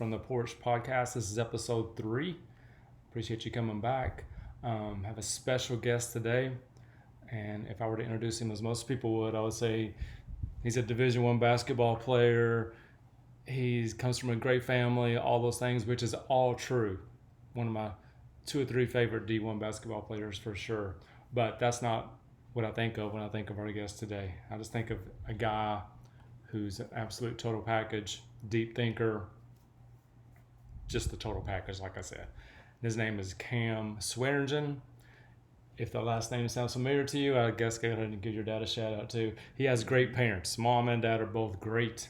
from the Porch podcast. This is episode 3. Appreciate you coming back. Have a special guest today, and if I were to introduce him as most people would, I would say he's a Division I basketball player. He comes from a great family, all those things, which is all true. One of my 2 or 3 favorite D1 basketball players for sure. But that's not what I think of when I think of our guest today. I just think of a guy who's an absolute total package, deep thinker, just the total package, like I said. His name is Cam Swearingen. If the last name sounds familiar to you, I guess go ahead and give your dad a shout out too. He has great parents. Mom and dad are both great.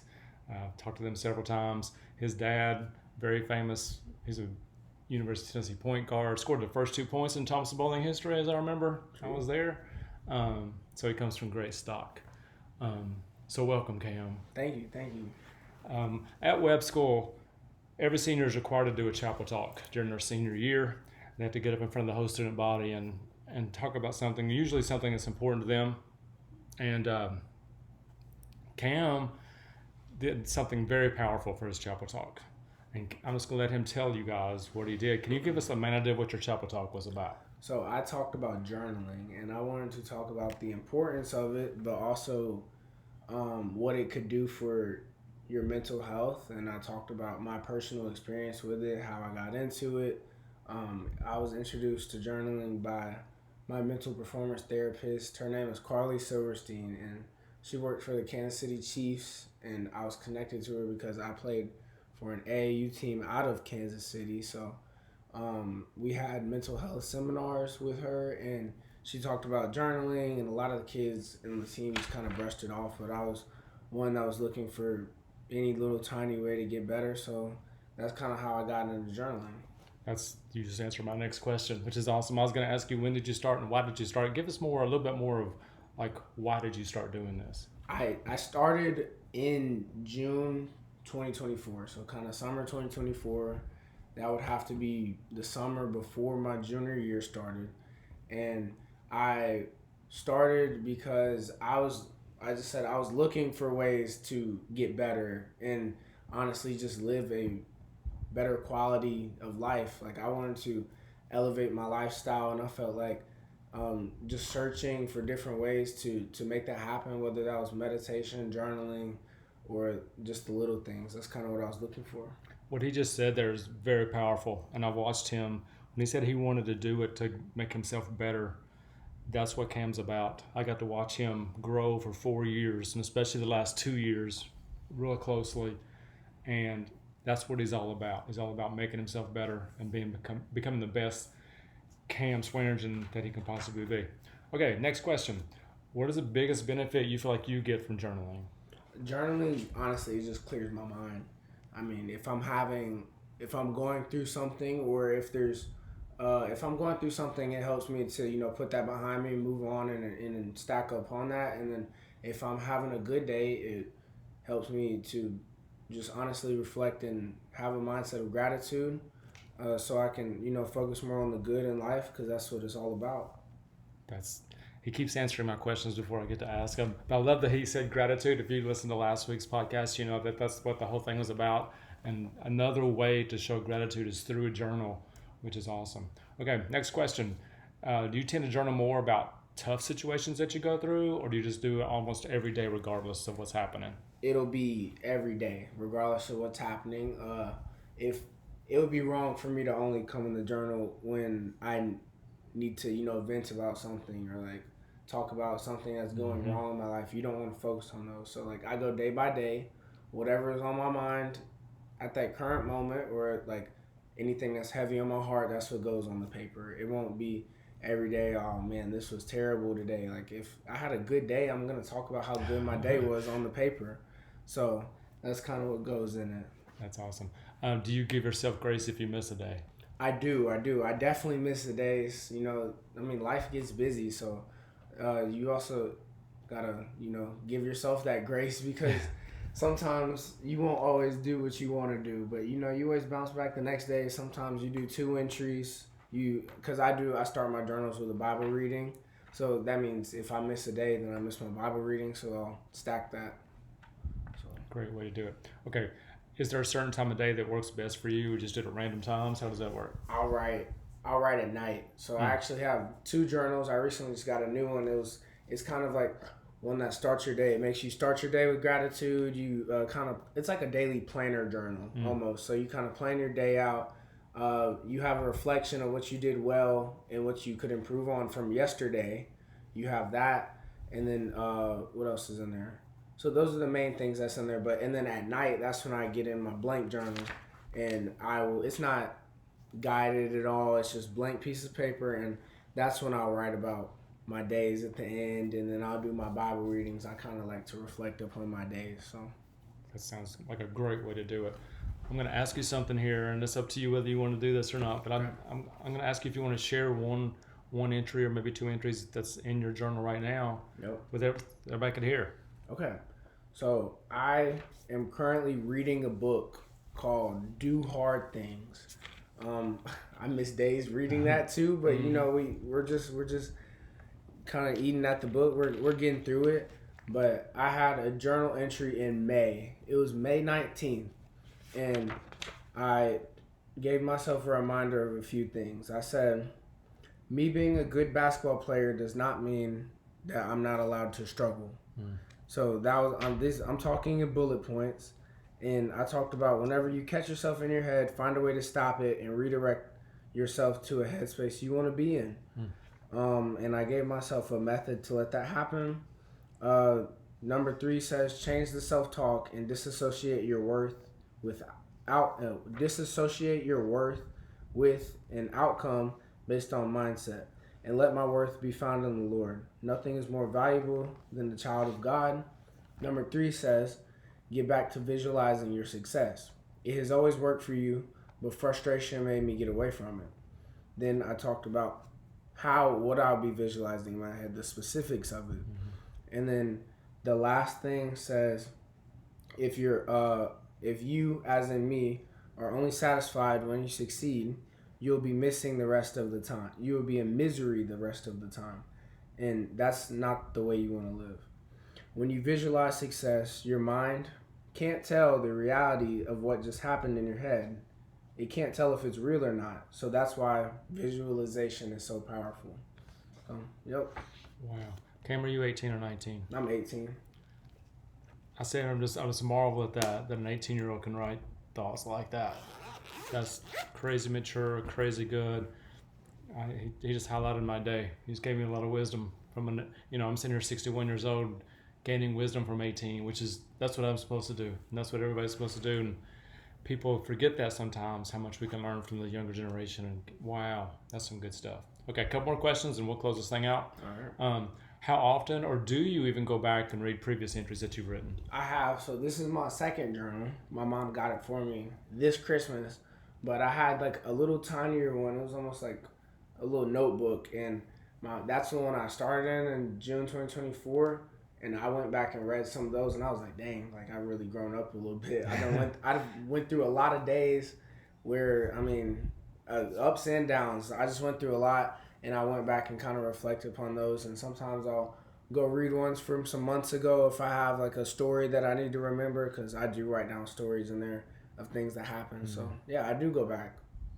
I've talked to them several times. His dad, very famous. He's a University of Tennessee point guard. Scored the first 2 points in Thompson bowling history, as I remember. I was there. So he comes from great stock. So welcome, Cam. Thank you. At Webb School, every senior is required to do a chapel talk during their senior year. They have to get up in front of the whole student body and talk about something, usually something that's important to them. And Cam did something very powerful for his chapel talk. And I'm just going to let him tell you guys what he did. Can you give us a main idea of what your chapel talk was about? So I talked about journaling, and I wanted to talk about the importance of it, but also what it could do for your mental health. And I talked about my personal experience with it, how I got into it. I was introduced to journaling by my mental performance therapist. Her name is Carly Silverstein, and she worked for the Kansas City Chiefs, and I was connected to her because I played for an AAU team out of Kansas City. So we had mental health seminars with her, and she talked about journaling, and a lot of the kids in the team just kind of brushed it off, but I was one that was looking for any little tiny way to get better. So that's kind of how I got into journaling. You just answered my next question, which is awesome. I was going to ask you, when did you start and why did you start? Give us a little bit more of like, why did you start doing this? I started in June 2024, so kind of summer 2024. That would have to be the summer before my junior year started. And I started because I was looking for ways to get better and honestly just live a better quality of life. Like, I wanted to elevate my lifestyle, and I felt like just searching for different ways to make that happen, whether that was meditation, journaling, or just the little things. That's kind of what I was looking for. What he just said there is very powerful, and I've watched him when he said he wanted to do it to make himself better. That's what Cam's about. I got to watch him grow for 4 years, and especially the last 2 years, real closely, and that's what he's all about. He's all about making himself better and becoming the best Cam Swearingen that he can possibly be. Okay, next question. What is the biggest benefit you feel like you get from journaling? Journaling, honestly, it just clears my mind. I mean, if I'm going through something, or if I'm going through something, it helps me to, put that behind me, move on, and stack up on that. And then if I'm having a good day, it helps me to just honestly reflect and have a mindset of gratitude, so I can, focus more on the good in life, because that's what it's all about. He keeps answering my questions before I get to ask him. But I love that he said gratitude. If you listen to last week's podcast, you know that's what the whole thing was about. And another way to show gratitude is through a journal, which is awesome. Okay, next question. Do you tend to journal more about tough situations that you go through, or do you just do it almost every day regardless of what's happening? It'll be every day, regardless of what's happening. If it would be wrong for me to only come in the journal when I need to, vent about something, or like talk about something that's going wrong in my life. You don't want to focus on those. So like, I go day by day, whatever is on my mind at that current moment, or like anything that's heavy on my heart, that's what goes on the paper. It won't be every day, oh man, this was terrible today. Like, if I had a good day, I'm going to talk about how good my day was on the paper. So that's kind of what goes in it. That's awesome. Do you give yourself grace if you miss a day? I do. I definitely miss the days. Life gets busy, so you also gotta, give yourself that grace, because sometimes you won't always do what you want to do, but you always bounce back the next day. Sometimes you do 2 entries. Because I start my journals with a Bible reading, so that means if I miss a day, then I miss my Bible reading, so I'll stack that. Great way to do it. Okay, Is there a certain time of day that works best for you? Or just at random times? How does that work? I'll write. I'll write at night. So I actually have two journals. I recently just got a new one. It's kind of like one that starts your day. It makes you start your day with gratitude. You it's like a daily planner journal almost. So you kind of plan your day out. You have a reflection of what you did well and what you could improve on from yesterday. You have that, and then what else is in there? So those are the main things that's in there. And then at night, that's when I get in my blank journal, and I will. It's not guided at all. It's just blank piece of paper, and that's when I'll write about my days at the end, and then I'll do my Bible readings. I kind of like to reflect upon my days. So that sounds like a great way to do it. I'm going to ask you something here, and it's up to you whether you want to do this or not. But I'm going to ask you if you want to share one entry or maybe two entries that's in your journal right now. Yep. With everybody could hear. Okay. So I am currently reading a book called "Do Hard Things." I miss days reading that too, but you know we're just kind of eating at the book. We're getting through it. But I had a journal entry in May. It was May 19th, and I gave myself a reminder of a few things. I said, me being a good basketball player does not mean that I'm not allowed to struggle. So that was I'm talking in bullet points, and I talked about whenever you catch yourself in your head, find a way to stop it and redirect yourself to a headspace you want to be in. And I gave myself a method to let that happen. Number 3 says change the self-talk and disassociate your worth with an outcome based on mindset, and let my worth be found in the Lord. Nothing is more valuable than the child of God. Number 3 says get back to visualizing your success. It has always worked for you, but frustration made me get away from it. Then I talked about what I'll be visualizing in my head, the specifics of it. And then the last thing says, if you, as in me, are only satisfied when you succeed, you'll be missing the rest of the time. You will be in misery the rest of the time. And that's not the way you want to live. When you visualize success, your mind can't tell the reality of what just happened in your head. It can't tell if it's real or not. So that's why visualization is so powerful. Yep. Wow. Cam, are you 18 or 19? I'm 18. I say I just marvel at that an 18-year-old can write thoughts like that. That's crazy mature, crazy good. He just highlighted my day. He just gave me a lot of wisdom I'm sitting here 61 years old, gaining wisdom from 18, that's what I'm supposed to do. And that's what everybody's supposed to do. And people forget that sometimes, how much we can learn from the younger generation. And wow, that's some good stuff. Okay, a couple more questions and we'll close this thing out. All right. How often, or do you even go back and read previous entries that you've written? I have. So this is my second journal. My mom got it for me this Christmas, but I had like a little tinier one. It was almost like a little notebook, and that's the one I started in June 2024. And I went back and read some of those, and I was like, dang, like I've really grown up a little bit. I went through a lot of days where, ups and downs. I just went through a lot. And I went back and kind of reflected upon those. And sometimes I'll go read ones from some months ago if I have like a story that I need to remember, because I do write down stories in there of things that happen. So yeah, I do go back.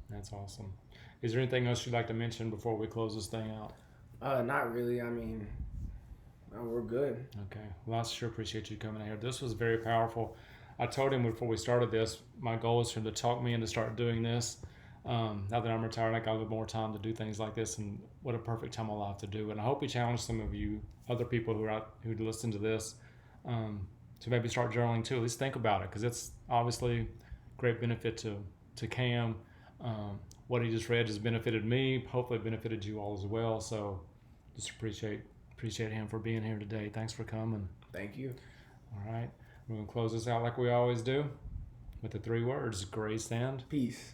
That's awesome. Is there anything else you'd like to mention before we close this thing out? Not really. We're good. Okay. Well, I sure appreciate you coming in here. This was very powerful. I told him before we started this, my goal is for him to talk me into start doing this. Now that I'm retired, I got a little more time to do things like this, and what a perfect time of life to do. And I hope we challenge some of you, other people who listen to this, to maybe start journaling too. At least think about it, because it's obviously great benefit to Cam. What he just read has benefited me. Hopefully, it benefited you all as well. So, just appreciate him for being here today. Thanks for coming. Thank you. All right, we're gonna close this out like we always do, with the 3 words: grace and peace.